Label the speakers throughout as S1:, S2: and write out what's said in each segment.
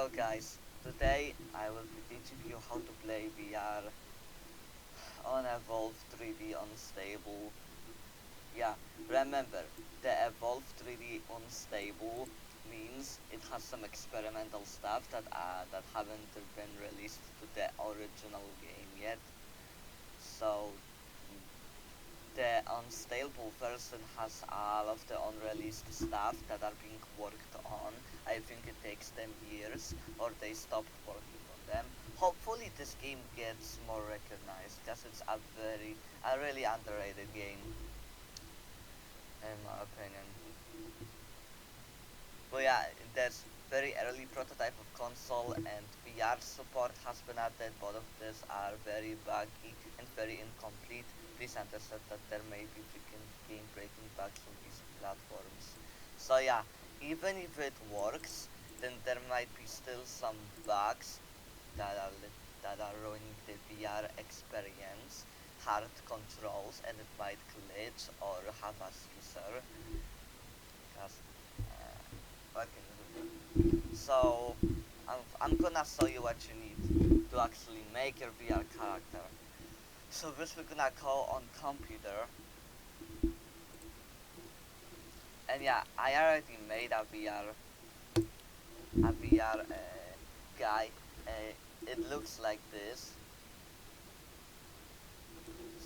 S1: Hello guys, today I will be teaching you how to play VR on Evolve 3D Unstable. Yeah, remember, the Evolve 3D Unstable means it has some experimental stuff that haven't been released to the original game yet. So the unstable version has all of the unreleased stuff that are being worked on. I think it takes them years or they stopped working on them. Hopefully this game gets more recognized because it's a really underrated game in my opinion. But yeah, there's very early prototype of console and VR support has been added. Both of these are very buggy and very incomplete. Please understand that there may be freaking game breaking bugs on these platforms. So yeah, even if it works, then there might be still some bugs that are that are ruining the VR experience, hard controls, and it might glitch or have a scissor. Because what can you do? So I'm gonna show you what you need to actually make your VR character. So this we're gonna call on computer. And yeah, I already made a VR guy. It looks like this.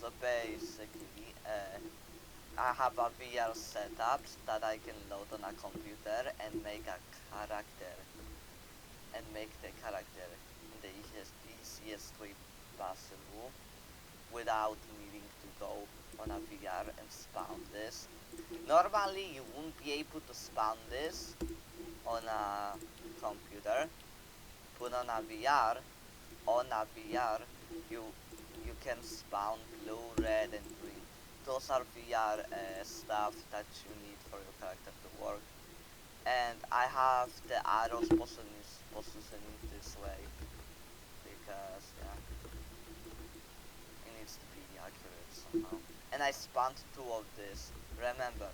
S1: So basically, I have a VR setup that I can load on a computer and make a character and make the character in the easiest way possible without needing to go on a VR and spawn this. Normally you won't be able to spawn this on a computer, but on a VR you can spawn blue, red and green. Those are VR stuff that you need for your character to work. And I have the arrows positioned this way because yeah, it needs to be accurate somehow. And I spawned two of this. Remember,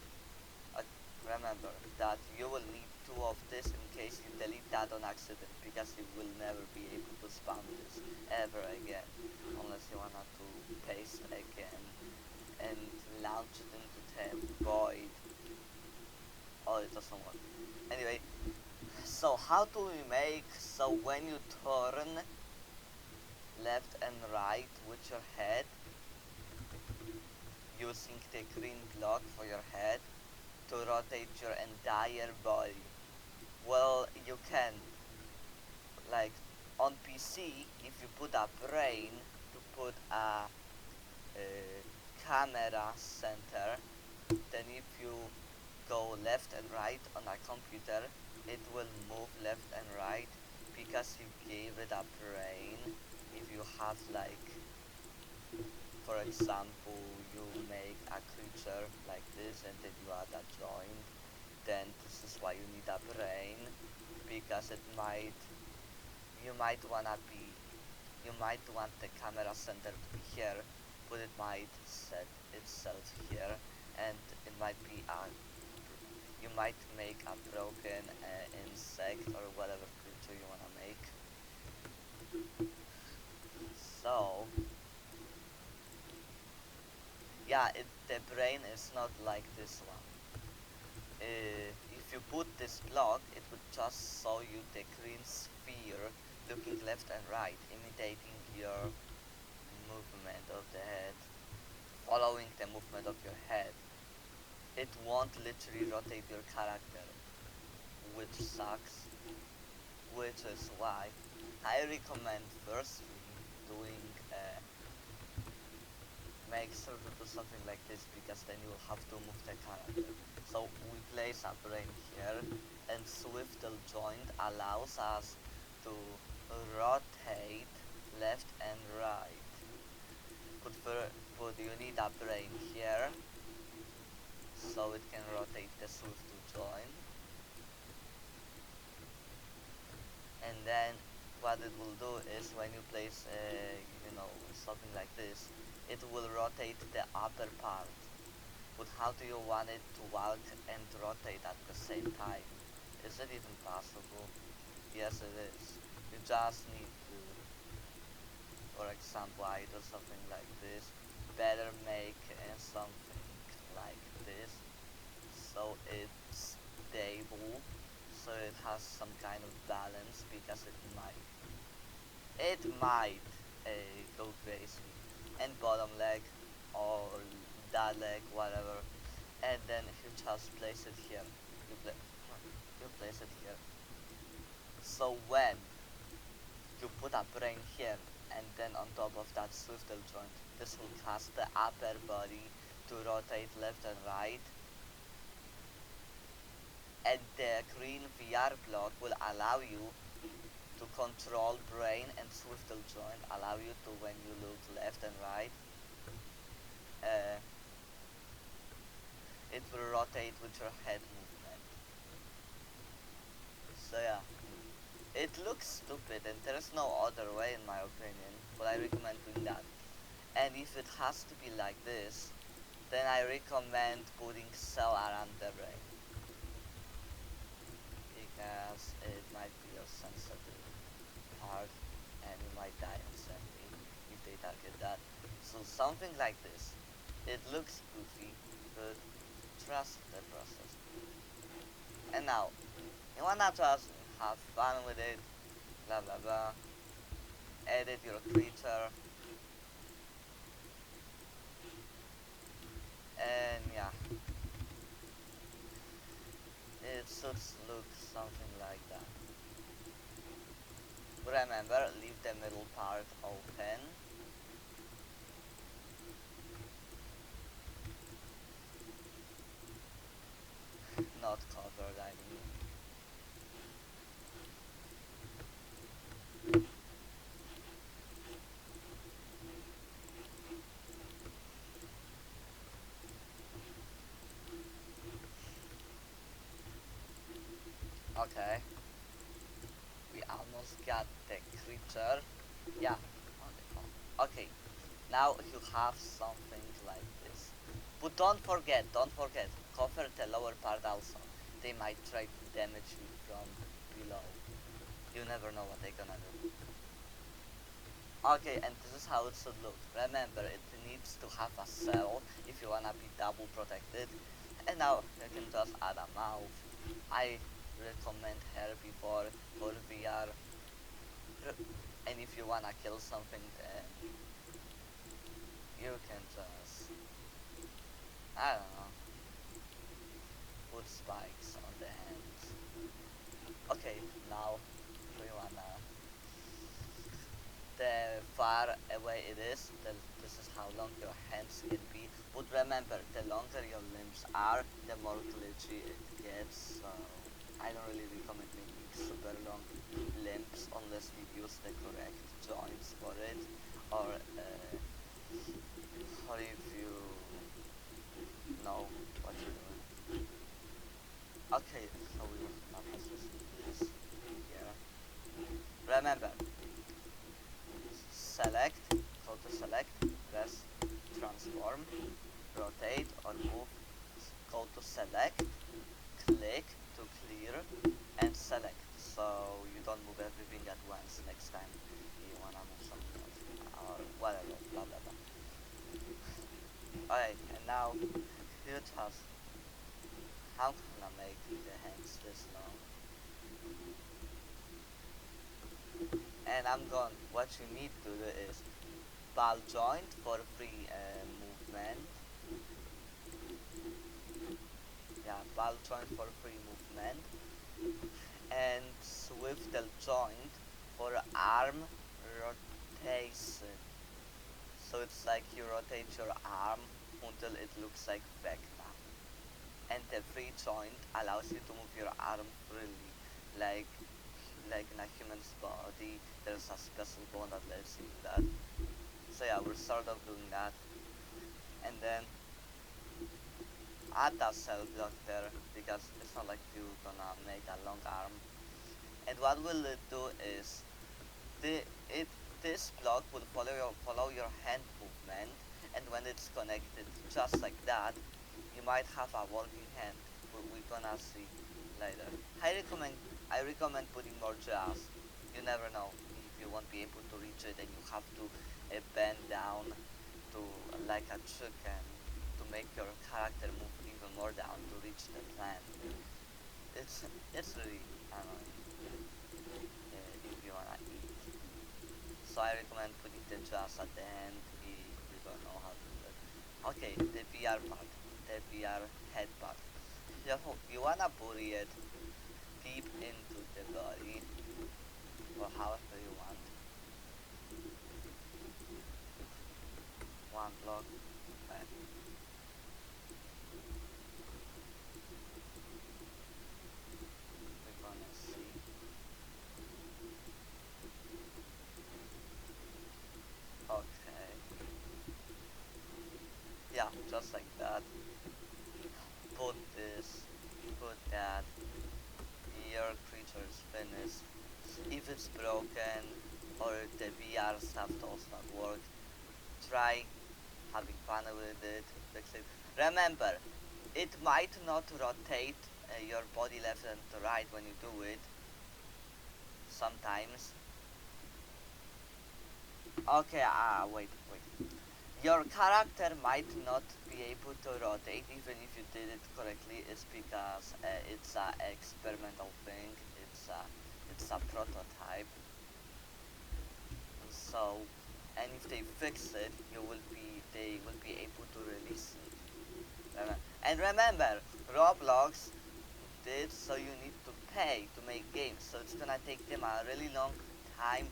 S1: uh, remember that you will need two of this in case you delete that on accident because you will never be able to spawn this ever again unless you wanna to paste again and launch it into the void. Oh, it doesn't work. Anyway, so how do we make so when you turn left and right with your head using the green block for your head to rotate your entire body? Well, you can, like on PC, if you put a brain to put a camera center, then if you go left and right on a computer, it will move left and right because you gave it a brain. If you have like, for example, you make a creature like this and then you add a joint, then this is why you need a brain because you might wanna be you might want the camera center to be here, but it might set itself here, and it might be you might make a broken insect or whatever creature you wanna make. So yeah, the brain is not like this one. If you put this block, it would just show you the green sphere looking left and right, imitating your movement of the head, following the movement of your head. It won't literally rotate your character, which sucks, which is why I recommend firstly doing make sure to do something like this because then you will have to move the character. So we place a brain here and swivel joint allows us to rotate left and right. But you need a brain here so it can rotate the swivel joint. And then what it will do is when you place something like this, it will rotate the upper part. But how do you want it to walk and rotate at the same time? Is it even possible? Yes, it is. You just need to, for example, I do something like this. Better make something like this, so it's stable, so it has some kind of balance because it might uh, go crazy. And bottom leg or that leg, whatever, and then you just place it here. You, pla- you place it here. So when you put a brain here and then on top of that swivel joint, this will cause the upper body to rotate left and right, and the green VR block will allow you to control brain and swivel joint, allow you to, when you look left and right, uh, it will rotate with your head movement. So yeah, it looks stupid and there's no other way in my opinion, but I recommend doing that. And if it has to be like this, then I recommend putting cell around the brain because it might be a sensitive part and you might die instantly if they target that. So something like this. It looks goofy, but trust the process. And now, you wanna just have fun with it, blah blah blah, edit your creature, and yeah, it should look something like that. Remember, leave the middle part open. Not covered, I mean. Okay, we almost got the creature. Yeah, okay. Now you have something like this. But don't forget, cover the lower part also. They might try to damage you from below. You never know what they're gonna do. Okay, and this is how it should look. Remember, it needs to have a cell if you wanna be double protected. And now you can just add a mouth. I recommend hair before for VR. And if you wanna kill something, then you can just, I don't know, put spikes on the hands. Okay, now we wanna, the far away it is, this is how long your hands can be. But remember, the longer your limbs are, the more glitchy it gets. So I don't really recommend making super long limbs unless you use the correct joints for it, or if you know what you're doing. Okay, so we will have this here. Remember, select, go to select, press transform, rotate or move, go to select, click to clear, and select. So you don't move everything at once next time you wanna move something else or whatever, blah blah blah. Alright, and now you just, how can I make the hands this long? And I'm gone. What you need to do is ball joint for free movement. Yeah, ball joint for free movement, and swivel joint for arm rotation. So it's like you rotate your arm until it looks like Vecna. And the free joint allows you to move your arm freely, like like in a human's body. There's a special bone that lets you do that. So yeah, we're sort of doing that, and then add that cell block there because it's not like you're gonna make a long arm. And what will it do is the it this block will follow your hand movement, and when it's connected just like that, you might have a working hand. We're gonna see later. I recommend I recommend putting more jazz. You never know if you won't be able to reach it, and you have to bend down to like a chicken to make your character move even more down to reach the plant. It's really annoying if you wanna eat. So I recommend putting the jazz at the end if you don't know how to do it. Okay, the VR part, the VR head part. You wanna bury it deep into the body or however you want. One block. Okay. We're gonna see. Okay. Yeah, just like that. Put this, put that. Your creature is finished. If it's broken or the VR stuff does not work, try having fun with it. Fix it. Remember, it might not rotate your body left and right when you do it. Sometimes. Okay, wait. Your character might not be able to rotate even if you did it correctly. It's because it's an experimental thing. It's a prototype. So, and if they fix it, they will be able to release it. And remember, Roblox did so you need to pay to make games. So it's gonna take them a really long time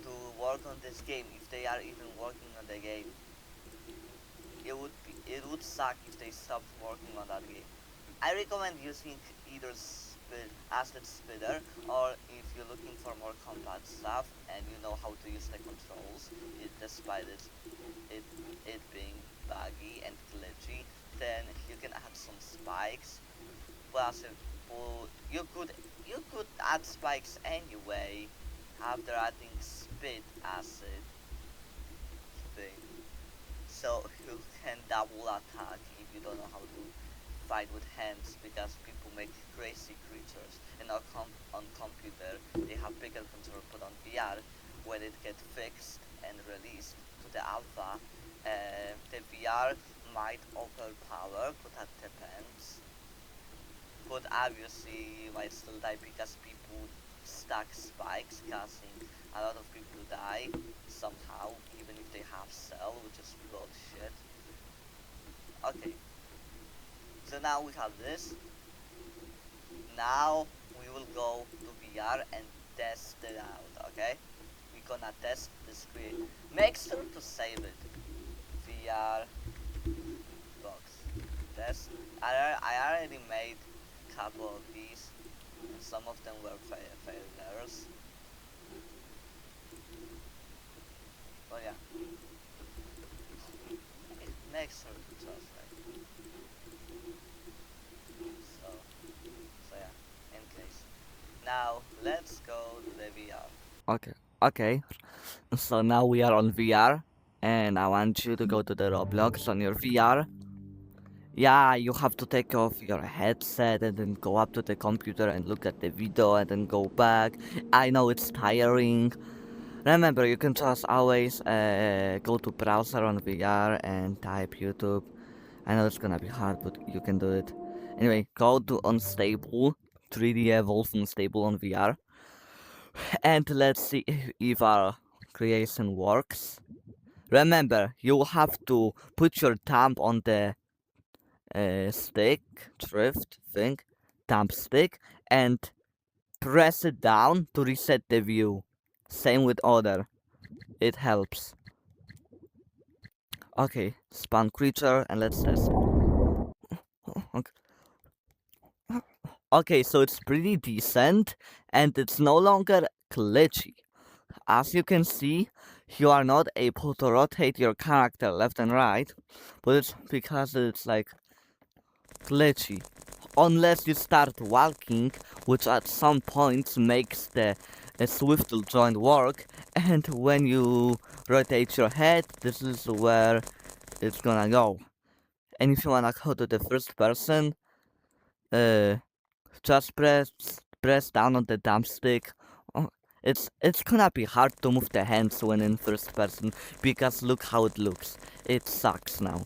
S1: to work on this game if they are even working on the game. It would suck if they stopped working on that game. I recommend using either Asset Speeder, or if you're looking for more combat stuff and you know how to use the controls, despite it, it being buggy and glitchy, then you can add some spikes. Plus, you could add spikes anyway after adding speed acid thing. So you can double attack if you don't know how to fight with hands, because people make crazy creatures. And on computer they have bigger control put on VR. When it gets fixed and released to the alpha, the VR might overpower, but that depends. But obviously you might still die because people stack spikes, causing a lot of people die somehow, even if they have cell, which is bullshit. Okay, so now we have this. Now we will go to VR and test it out, okay? We're gonna test the screen. Make sure to save it. VR box test. I already made a couple of these, and some of them were failures. But yeah, it makes sure to trust, right? So, so yeah, in case. Now let's go to the VR. Okay, okay. So now we are on VR, and I want you to go to the Roblox on your VR. Yeah, you have to take off your headset and then go up to the computer and look at the video and then go back. I know it's tiring. Remember, you can just always go to browser on VR and type YouTube. I know it's gonna be hard, but you can do it. Anyway, go to Unstable, 3D Evolve Unstable on VR, and let's see if our creation works. Remember, you have to put your thumb on the stick, drift thing, thumb stick, and press it down to reset the view. Same with other, it helps. Okay, spawn creature and let's test. Okay. Okay, so it's pretty decent and it's no longer glitchy. As you can see, you are not able to rotate your character left and right, but it's because it's like glitchy. Unless you start walking, which at some points makes the swivel joint work, and when you rotate your head, this is where it's gonna go. And if you wanna go to the first person, uh, just
S2: press down on the thumbstick. Oh, it's gonna be hard to move the hands when in first person because look how it looks. It sucks now.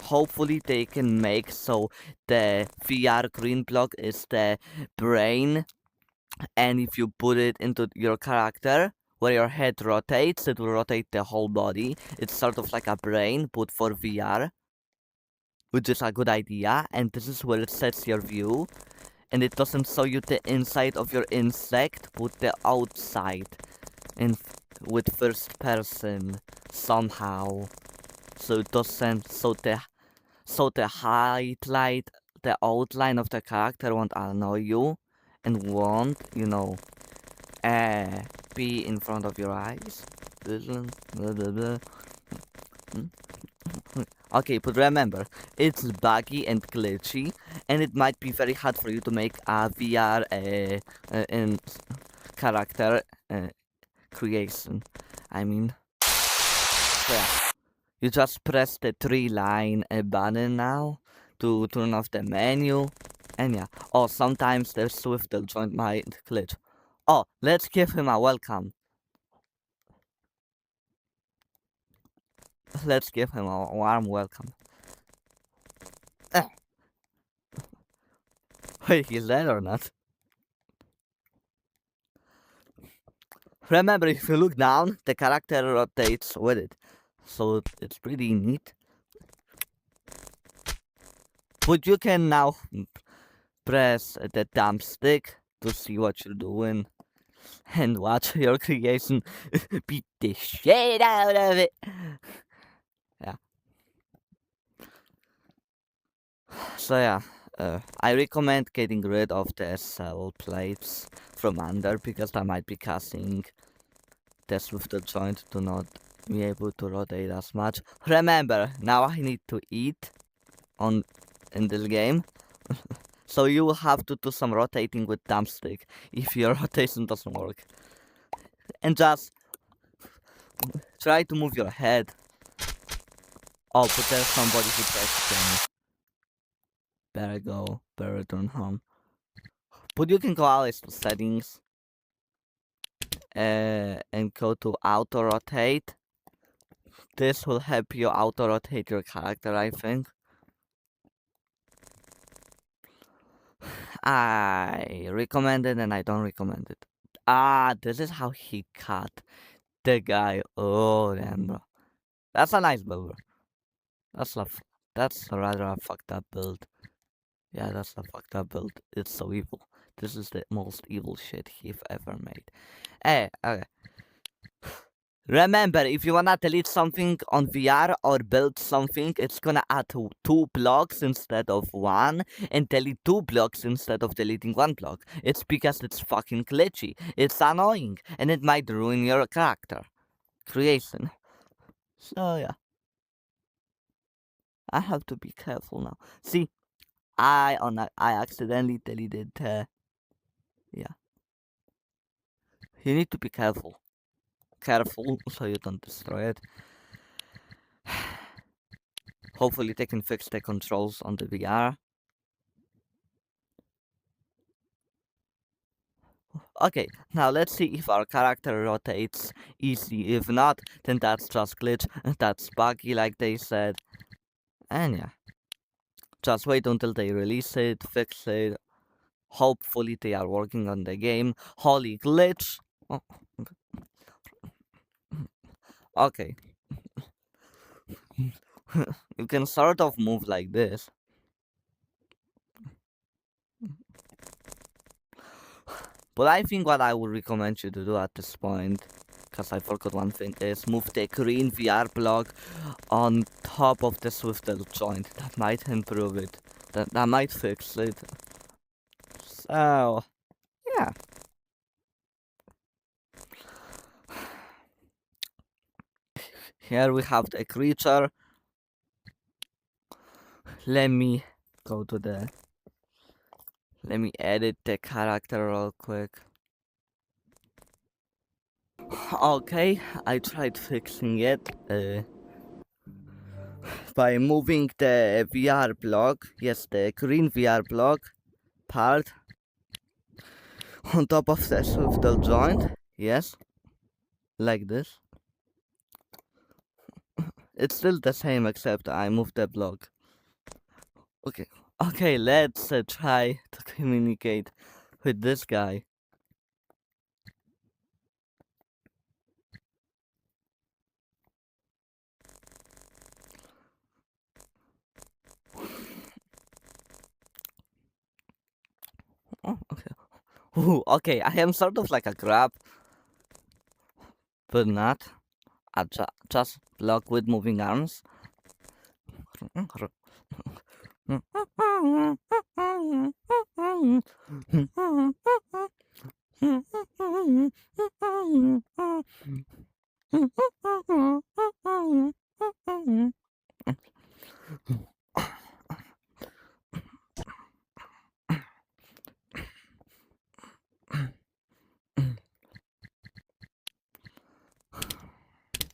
S2: Hopefully they can make so the VR green block is the brain, and if you put it into your character where your head rotates, it will rotate the whole body. It's sort of like a brain but for VR, which is a good idea. And this is where it sets your view, and it doesn't show you the inside of your insect but the outside in with first person somehow. So it doesn't the highlight, the outline of the character won't annoy you and won't, be in front of your eyes. Okay, but remember, it's buggy and glitchy, and it might be very hard for you to make a VR in character creation. I mean, so yeah. You just press the 3-line button now to turn off the menu. And yeah. Oh, sometimes the Swiftle joint might glitch. Oh, let's give him a welcome. Let's give him a warm welcome. Wait, he's dead or not? Remember, if you look down, the character rotates with it. So it's pretty neat. But you can now press the thumbstick to see what you're doing and watch your creation beat the shit out of it. Yeah. So yeah, I recommend getting rid of the cell plates from under because I might be causing this with the joint to not be able to rotate as much. Remember, now I need to eat in this game. So you will have to do some rotating with thumbstick if your rotation doesn't work. And just try to move your head. Oh, but there's somebody who tries to. Better go, better return home. But you can go always to settings and go to auto rotate. This will help you auto rotate your character, I think. I recommend it and I don't recommend it. Ah, this is how he cut the guy. Oh, damn, bro. That's a nice build, bro. That's rather a fucked up build. Yeah, that's a fucked up build. It's so evil. This is the most evil shit he've ever made. Okay. Remember, if you wanna delete something on VR or build something, it's gonna add two blocks instead of one, and delete 2 blocks instead of deleting 1 block. It's because it's fucking glitchy. It's annoying, and it might ruin your character creation. So yeah, I have to be careful now. See, I accidentally deleted. Yeah, you need to be careful. Careful so you don't destroy it. Hopefully they can fix the controls on the VR. Okay, now let's see if our character rotates easy. If not, then that's just glitch. That's buggy like they said. And yeah, just wait until they release it, fix it. Hopefully they are working on the game. Holy glitch. Oh, okay. You can sort of move like this. But I think what I would recommend you to do at this point, because I forgot one thing, is move the green VR block on top of the Swiftle joint. That might improve it. That might fix it. So, yeah. Here we have the creature. Let me go to the... Let me edit the character real quick. Okay, I tried fixing it by moving the VR block. Yes, the green VR block part on top of the shifter joint. Yes, like this. It's still the same except I moved the block. Okay, okay, let's try to communicate with this guy. Oh, okay. Ooh, okay, I am sort of like a crab, but not. I just block with moving arms.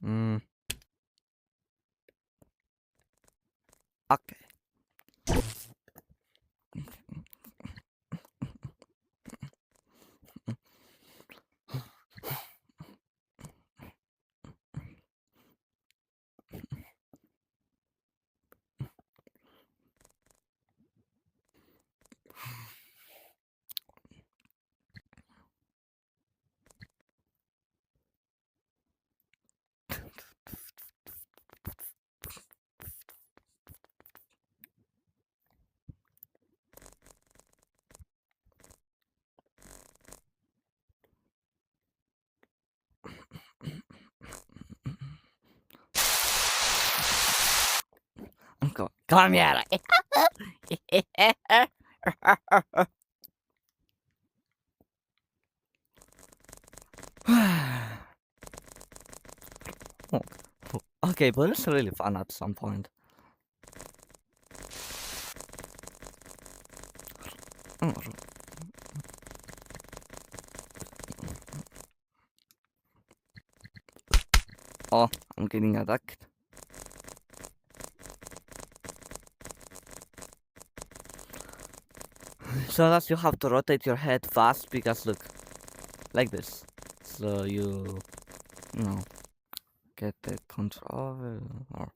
S2: Mm, okay. Come here. Oh, okay, but it's really fun at some point. Oh, I'm getting attacked. So that you have to rotate your head fast because look, like this. So you know, get the control. Or...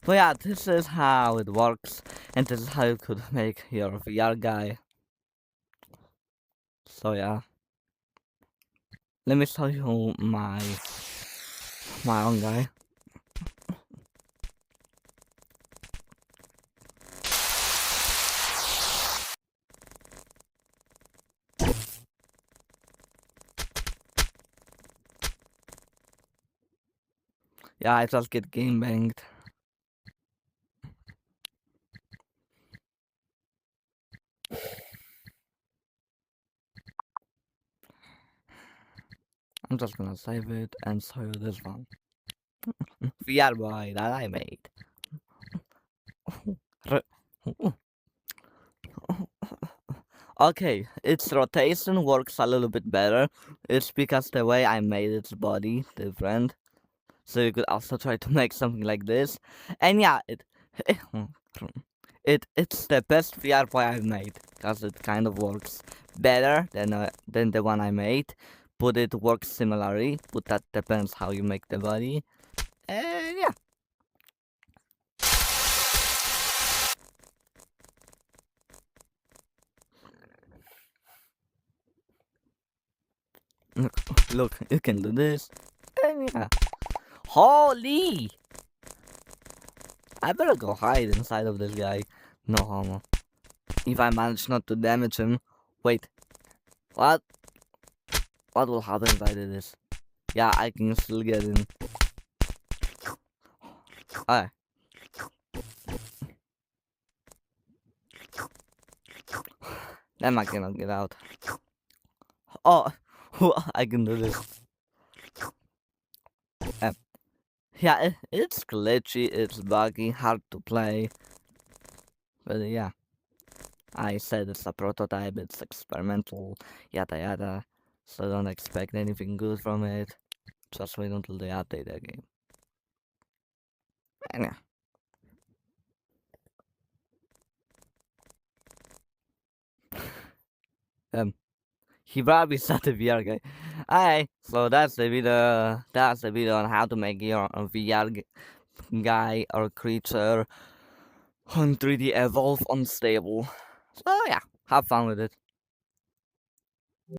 S2: But yeah, this is how it works, and this is how you could make your VR guy. So yeah, let me show you my own guy. Yeah, I just get game banged. I'm just gonna save it and show you this one. VR boy that I made. Okay, its rotation works a little bit better. It's because the way I made its body different. So you could also try to make something like this. And yeah, it's the best VR boy I've made because it kind of works better than the one I made, but it works similarly. But that depends how you make the body. And yeah. Look, you can do this. And yeah. Holy! I better go hide inside of this guy. No homo. If I manage not to damage him. Wait. What? What will happen if I do this? Yeah, I can still get in. Alright. Then I cannot get out. Oh, I can do this. Yeah, it's glitchy, it's buggy, hard to play. But yeah, I said it's a prototype, it's experimental, yada yada. So don't expect anything good from it. Just wait until they update the game. And yeah. Um, He probably saw the VR guy. Alright, so that's the video. That's the video on how to make your VR guy or creature on 3D Evolve unstable. So yeah, have fun with it.